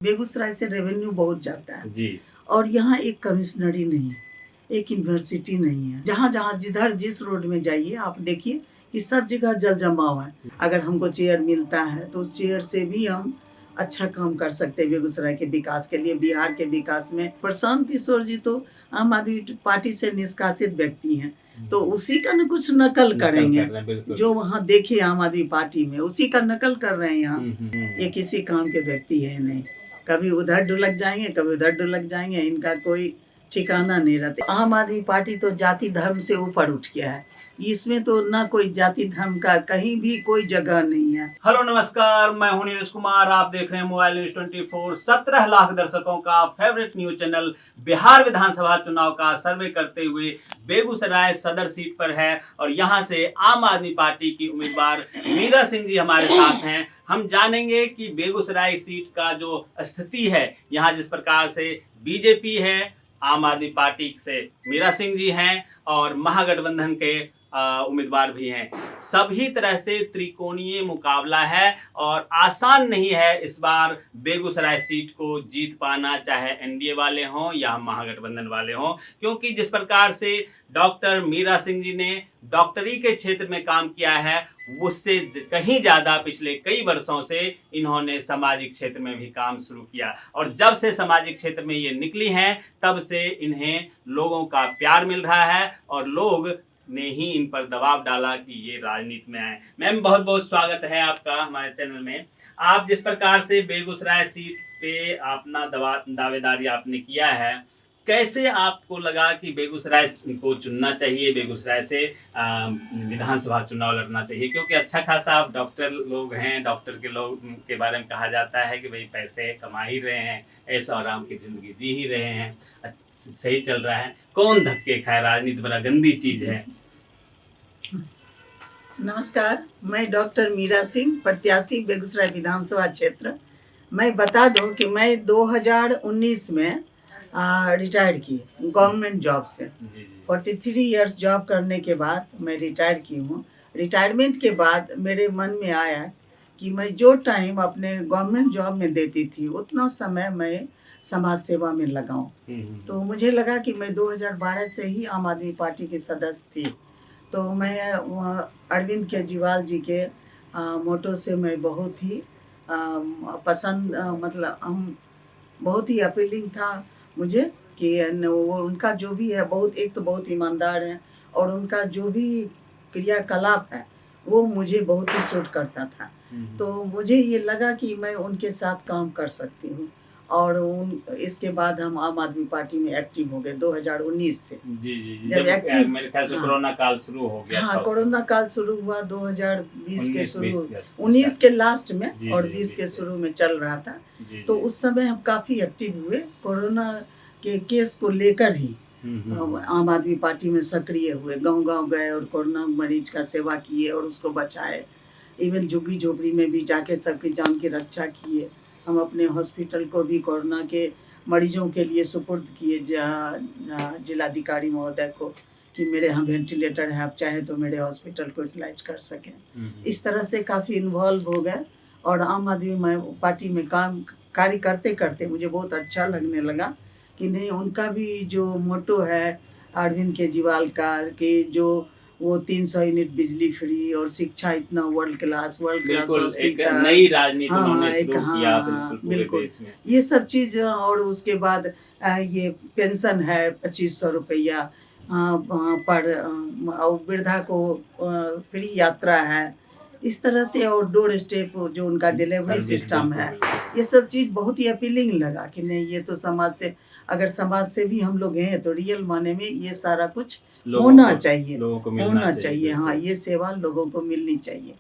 बेगूसराय से रेवेन्यू बहुत जाता है जी। और यहाँ एक कमिश्नरी नहीं है, एक यूनिवर्सिटी नहीं है। जहाँ जहाँ जिधर जिस रोड में जाइए आप देखिए कि सब जगह जल जमाव है। अगर हमको चेयर मिलता है तो उस चेयर से भी हम अच्छा काम कर सकते हैं बेगूसराय के विकास के लिए, बिहार के विकास में। प्रशांत किशोर जी तो आम आदमी पार्टी से निष्कासित व्यक्ति हैं, तो उसी का न कुछ नकल करेंगे जो वहाँ देखे आम आदमी पार्टी में, उसी का नकल कर रहे हैं यहाँ। ये किसी काम के व्यक्ति है नहीं, कभी उधर ढुलक जाएंगे कभी उधर ढुलक जाएंगे, इनका कोई ठिकाना नहीं रहता। आम आदमी पार्टी तो जाति धर्म से ऊपर उठ गया है, इसमें तो ना कोई जाति धर्म का कहीं भी कोई जगह नहीं है। हेलो नमस्कार, मैं हूं नीरज कुमार। आप देख रहे हैं मोबाइल न्यूज 24। 17 लाख दर्शकों का फेवरेट न्यूज चैनल बिहार विधानसभा चुनाव का सर्वे करते हुए बेगूसराय सदर सीट पर है और यहां से आम आदमी पार्टी की उम्मीदवार मीरा सिंह जी हमारे साथ हैं। हम जानेंगे कि बेगूसराय सीट का जो स्थिति है, यहाँ जिस प्रकार से बीजेपी है, आम आदमी पार्टी से मीरा सिंह जी हैं और महागठबंधन के उम्मीदवार भी हैं। सभी तरह से त्रिकोणीय मुकाबला है और आसान नहीं है इस बार बेगूसराय सीट को जीत पाना, चाहे एनडीए वाले हों या महागठबंधन वाले हों, क्योंकि जिस प्रकार से डॉक्टर मीरा सिंह जी ने डॉक्टरी के क्षेत्र में काम किया है, उससे कहीं ज़्यादा पिछले कई वर्षों से इन्होंने सामाजिक क्षेत्र में भी काम शुरू किया और जब से सामाजिक क्षेत्र में ये निकली हैं तब से इन्हें लोगों का प्यार मिल रहा है और लोग ने ही इन पर दबाव डाला कि ये राजनीति में आए। मैम, बहुत बहुत स्वागत है आपका हमारे चैनल में। आप जिस प्रकार से बेगूसराय सीट पे अपना दावेदारी आपने किया है, कैसे आपको लगा कि बेगूसराय को चुनना चाहिए, बेगूसराय से विधानसभा चुनाव लड़ना चाहिए? क्योंकि अच्छा खासा आप डॉक्टर लोग हैं, डॉक्टर के लोग के बारे में कहा जाता है कि भाई पैसे कमा ही रहे हैं, ऐशो आराम की जिंदगी जी ही रहे हैं, सही चल रहा है, कौन धक्के खाए? राजनीति बड़ा गंदी चीज है। नमस्कार, मैं डॉक्टर मीरा सिंह, प्रत्याशी बेगूसराय विधानसभा क्षेत्र। मैं बता दूं कि मैं 2019 में रिटायर की गवर्नमेंट जॉब से। 43 इयर्स जॉब करने के बाद मैं रिटायर की हूँ। रिटायरमेंट के बाद मेरे मन में आया कि मैं जो टाइम अपने गवर्नमेंट जॉब में देती थी उतना समय मैं समाज सेवा में लगाऊं। तो मुझे लगा कि मैं 2012 से ही आम आदमी पार्टी की सदस्य थी, तो मैं अरविंद केजरीवाल जी के मोटो से मैं बहुत ही पसंद, मतलब हम बहुत ही अपीलिंग था मुझे कि वो उनका जो भी है बहुत, एक तो बहुत ईमानदार है और उनका जो भी क्रियाकलाप है वो मुझे बहुत ही सूट करता था। तो मुझे ये लगा कि मैं उनके साथ काम कर सकती हूँ और इसके बाद हम आम आदमी पार्टी में एक्टिव हो गए 2019 से। जी। जब एक्टिव मेरे ख्याल से कोरोना काल शुरू हो गया। हाँ, कोरोना काल शुरू हुआ 2020 के शुरू, 19 के लास्ट में और 20 के शुरू में चल रहा था। तो उस समय हम काफ़ी एक्टिव हुए, कोरोना के केस को लेकर ही आम आदमी पार्टी में सक्रिय हुए, गांव-गांव गए और कोरोना मरीज का सेवा किए और उसको बचाए। इवन झुग्गी झोपड़ी में भी जाके सबकी जान की रक्षा किए। हम अपने हॉस्पिटल को भी कोरोना के मरीजों के लिए सुपुर्द किए जिलाधिकारी महोदय को कि मेरे यहाँ वेंटिलेटर है, आप चाहे तो मेरे हॉस्पिटल को यूटिलाइज कर सकें। इस तरह से काफ़ी इन्वॉल्व हो गए और आम आदमी पार्टी में कार्य करते करते मुझे बहुत अच्छा लगने लगा कि नहीं, उनका भी जो मोटो है अरविंद केजरीवाल का कि जो वो 300 यूनिट बिजली फ्री और शिक्षा इतना वर्ल्ड क्लास हॉस्पिटल, नई राजनीति उन्होंने शुरू किया बिल्कुल ये सब चीज़। और उसके बाद ये पेंशन है 2500 रुपया पर, वृद्धा को फ्री यात्रा है, इस तरह से, और डोर स्टेप जो उनका डिलीवरी सिस्टम है, ये सब चीज़ बहुत ही अपीलिंग लगा कि नहीं, ये तो समाज से, अगर समाज से भी हम लोग हैं तो रियल माने में ये सारा कुछ होना चाहिए, होना चाहिए। हाँ, ये सेवा लोगों को मिलनी चाहिए।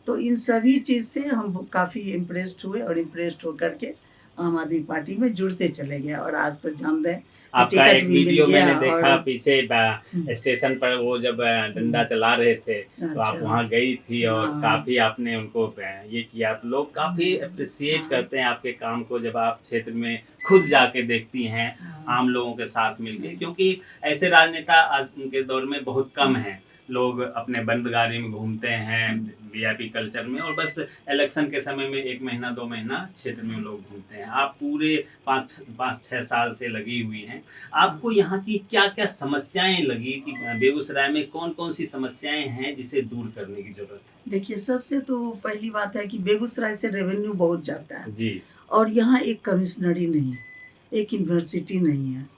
तो इन सभी चीज़ से हम काफ़ी इम्प्रेस्ड हुए और इम्प्रेस्ड होकर के आम आदमी पार्टी में जुड़ते चले गए और आज तो जान रहे आपका एक वीडियो मैंने देखा पीछे स्टेशन पर, वो जब डंडा चला रहे थे तो आप वहाँ गई थी और काफी आपने उनको ये किया। तो लोग काफी अप्रिशिएट करते हैं आपके काम को जब आप क्षेत्र में खुद जाके देखती हैं आम लोगों के साथ मिलके, क्योंकि ऐसे राजनेता आज के दौर में बहुत कम हैं। लोग अपने बंद गाड़ी में घूमते हैं वीआईपी कल्चर में, और बस इलेक्शन के समय में 1 महीना 2 महीना क्षेत्र में लोग घूमते हैं। आप पूरे 5-6 साल से लगी हुई हैं। आपको यहाँ की क्या क्या समस्याएं लगी कि बेगूसराय में कौन कौन सी समस्याएं हैं जिसे दूर करने की जरूरत है? देखिए, सबसे तो पहली बात है कि बेगूसराय से रेवेन्यू बहुत जाता है जी। और यहाँ एक कमिश्नरी नहीं, एक यूनिवर्सिटी नहीं है।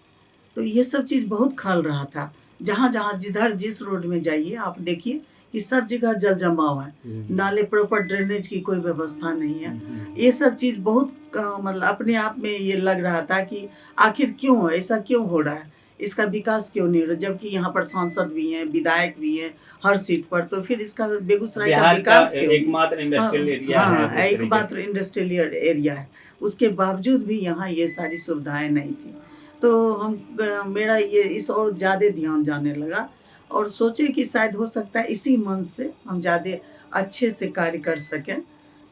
तो ये सब चीज़ बहुत खल रहा था। जहाँ जहाँ जिधर जिस रोड में जाइए आप देखिए कि सब जगह जल जमाव है, नाले प्रॉपर ड्रेनेज की कोई व्यवस्था नहीं है। ये सब चीज़ बहुत मतलब अपने आप में ये लग रहा था कि आखिर क्यों ऐसा क्यों हो रहा है, इसका विकास क्यों नहीं हो रहा, जबकि यहाँ पर सांसद भी हैं, विधायक भी हैं हर सीट पर, तो फिर इसका बेगूसराय का बिहार का विकास क्यों नहीं? एकमात्र इंडस्ट्रियल एरिया है, हाँ, उस तरीके एकमात्र से। इंडस्ट्रियल एरिया है, उसके बावजूद भी यहाँ ये सारी सुविधाएं नहीं थी। तो मेरा ये इस और ज़्यादा ध्यान जाने लगा और सोचे कि शायद हो सकता है इसी मन से हम ज़्यादा अच्छे से कार्य कर सकें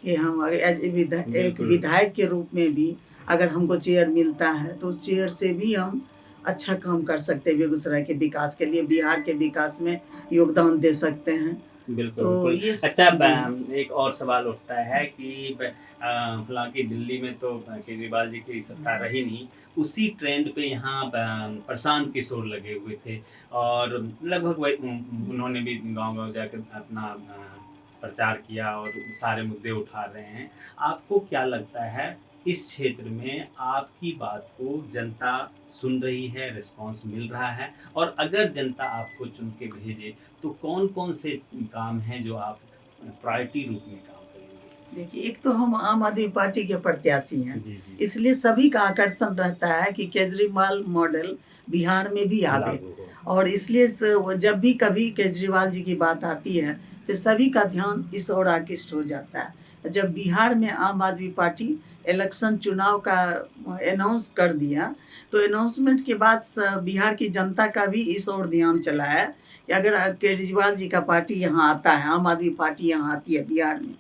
कि हम एज एक बिल्कुल। विधायक के रूप में भी अगर हमको चेयर मिलता है तो उस चेयर से भी हम अच्छा काम कर सकते हैं, बेगूसराय के विकास के लिए, बिहार के विकास में योगदान दे सकते हैं। बिल्कुल तो बिल्कुल। ये अच्छा, जी। एक और सवाल उठता है कि हालांकि दिल्ली में तो केजरीवाल जी की सत्ता रही नहीं, उसी ट्रेंड पे यहाँ प्रशांत किशोर लगे हुए थे और लगभग वही उन्होंने भी गांव-गांव जाकर अपना प्रचार किया और सारे मुद्दे उठा रहे हैं। आपको क्या लगता है इस क्षेत्र में आपकी बात को जनता सुन रही है, रिस्पॉन्स मिल रहा है? और अगर जनता आपको चुन के भेजे तो कौन-कौन से काम हैं जो आप प्रायोरिटी रूप में काम करेंगे? देखिए, एक तो हम आम आदमी पार्टी के प्रत्याशी हैं, जी, जी। इसलिए सभी का आकर्षण रहता है कि केजरीवाल मॉडल बिहार में भी आवे। लागू हो। और इसलिए जब भी कभी केजरीवाल जी की बात आती है तो सभी का ध्यान इस ओर आकृष्ट हो जाता है। जब बिहार में आम आदमी पार्टी इलेक्शन चुनाव का अनाउंस कर दिया तो अनाउंसमेंट के बाद बिहार की जनता का भी इस ओर ध्यान चला है कि अगर केजरीवाल जी का पार्टी यहाँ आता है, आम आदमी पार्टी यहाँ आती है बिहार में,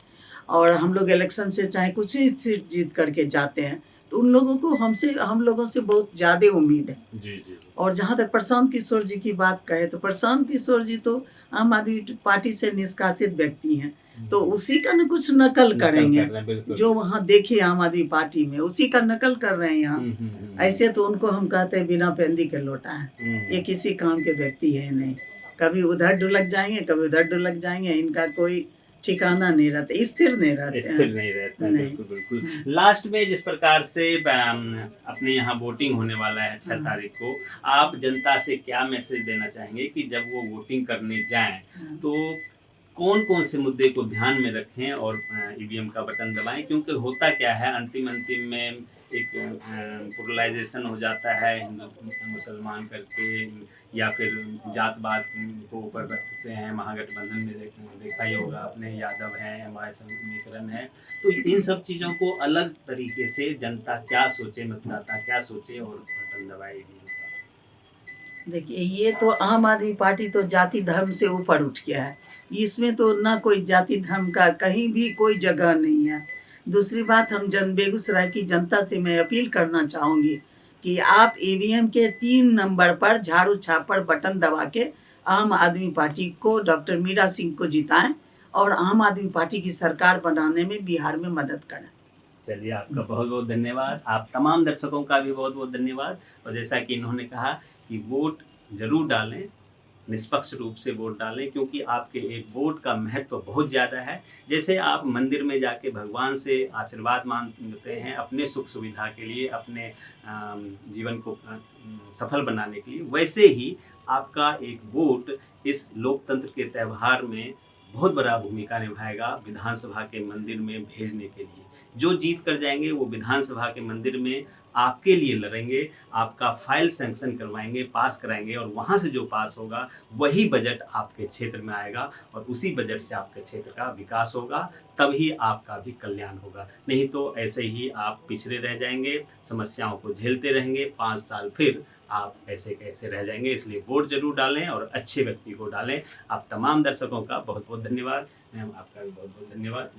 और हम लोग इलेक्शन से चाहे कुछ ही सीट जीत करके जाते हैं, तो उन लोगों को हम लोगों से बहुत ज़्यादा उम्मीद है। जी, जी, जी। और जहाँ तक प्रशांत किशोर जी की बात करें तो प्रशांत किशोर जी तो आम आदमी पार्टी से निष्कासित व्यक्ति हैं, तो उसी का न कुछ नकल करेंगे, कर रहे हैं, बिल्कुल। जो वहाँ देखे आम आदमी पार्टी में उसी का नकल कर रहे हैं यहाँ। ऐसे तो उनको हम कहते हैं बिना पेंदी के लोटा है, ये किसी काम के व्यक्ति है नहीं, कभी उधर ढुलक जाएंगे कभी उधर ढुलक जाएंगे, इनका कोई ठिकाना नहीं रहता, स्थिर नहीं रहते हैं। स्थिर नहीं रहता है, नहीं। बिल्कुल बिल्कुल। लास्ट में जिस प्रकार से अपने यहाँ वोटिंग होने वाला है 6 तारीख को, आप जनता से क्या मैसेज देना चाहेंगे कि जब वो वोटिंग करने जाएं तो कौन कौन से मुद्दे को ध्यान में रखें और ईवीएम का बटन दबाएं? क्योंकि होता क्या है अंतिम में एक पोलराइजेशन हो जाता है, हिंदू मुसलमान करके या फिर जात पात को ऊपर रखते हैं। महागठबंधन में देखा ही होगा आपने, यादव है, हमारे समीकरण है, तो इन सब चीज़ों को अलग तरीके से जनता क्या सोचे, मतदाता क्या सोचे और बटन दबाएगी। देखिए, ये तो आम आदमी पार्टी तो जाति धर्म से ऊपर उठ गया है, इसमें तो ना कोई जाति धर्म का कहीं भी कोई जगह नहीं है। दूसरी बात, हम बेगूसराय की जनता से मैं अपील करना चाहूँगी कि आप ईवीएम के 3 नंबर पर झाड़ू छाप पर बटन दबा के आम आदमी पार्टी को, डॉक्टर मीरा सिंह को जिताएं और आम आदमी पार्टी की सरकार बनाने में बिहार में मदद करें। चलिए, आपका बहुत बहुत धन्यवाद। आप तमाम दर्शकों का भी बहुत बहुत धन्यवाद। और जैसा कि इन्होंने कहा कि वोट जरूर डालें, निष्पक्ष रूप से वोट डालें, क्योंकि आपके एक वोट का महत्व तो बहुत ज़्यादा है। जैसे आप मंदिर में जाके भगवान से आशीर्वाद मांगते हैं अपने सुख सुविधा के लिए, अपने जीवन को सफल बनाने के लिए, वैसे ही आपका एक वोट इस लोकतंत्र के त्यौहार में बहुत बड़ा भूमिका निभाएगा विधानसभा के मंदिर में भेजने के लिए। जो जीत कर जाएंगे वो विधानसभा के मंदिर में आपके लिए लड़ेंगे, आपका फाइल सैंक्शन करवाएंगे, पास कराएंगे, और वहाँ से जो पास होगा वही बजट आपके क्षेत्र में आएगा और उसी बजट से आपके क्षेत्र का विकास होगा, तभी आपका भी कल्याण होगा। नहीं तो ऐसे ही आप पिछड़े रह जाएंगे, समस्याओं को झेलते रहेंगे, 5 साल फिर आप ऐसे कैसे रह जाएंगे। इसलिए वोट जरूर डालें और अच्छे व्यक्ति को डालें। आप तमाम दर्शकों का बहुत बहुत धन्यवाद। मैम, आपका भी बहुत बहुत धन्यवाद।